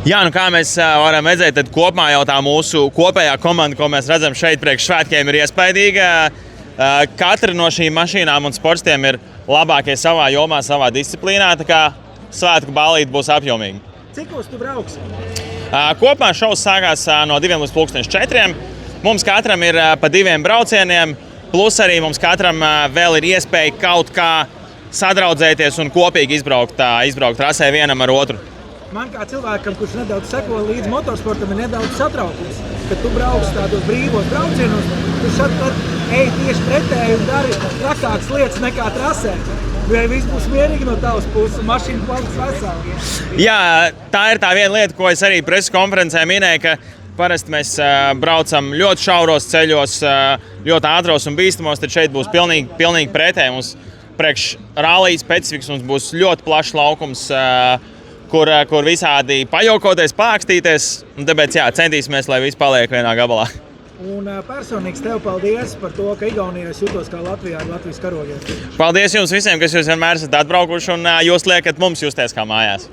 Jā, nu kā mēs varam redzēt, tad kopumā jau tā mūsu kopējā komanda, ko mēs redzam šeit priekš svētkiem, ir iespaidīga. Katra no šīm mašīnām un sportistiem ir labākie savā jomā, savā disciplīnā, tā kā svētku ballīte būs apjomīga. Cikos tu brauksi? Kopumā šovs sākās no 2 līdz 4. Mums katram ir pa 2 braucieniem, plus arī mums katram vēl ir iespēja kaut kā sadraudzēties un kopīgi izbraukt trasē vienam ar otru. Man kā cilvēkam, kurš nedaudz seko līdz motorsportam, ir nedaudz satraukums, kad tu brauks tādos brīvos braucienos, tu šad ej tieši pretēji un dari trakākas lietas nekā trasē. Vai viss būs mierīgi no tavas puses, mašīna paliks vesela? Jā, tā ir tā viena lieta, ko es arī preses konferencē minēju, ka parasti mēs braucam ļoti šauros ceļos, ļoti ātros un bīstamos, tad šeit būs pilnīgi pretēji. Mums priekš rallija specifiks mums būs ļoti plašs laukums, kur visādi pajokoties, pākstīties, un tāpēc centīsimies, lai viss paliek vienā gabalā. Un personīgs tev paldies par to, ka Igaunijā es jutos kā Latvijā ar Latvijas karogiem. Paldies jums visiem, kas jūs vienmēr esat atbraukuši, un jūs liekat mums justies kā mājās.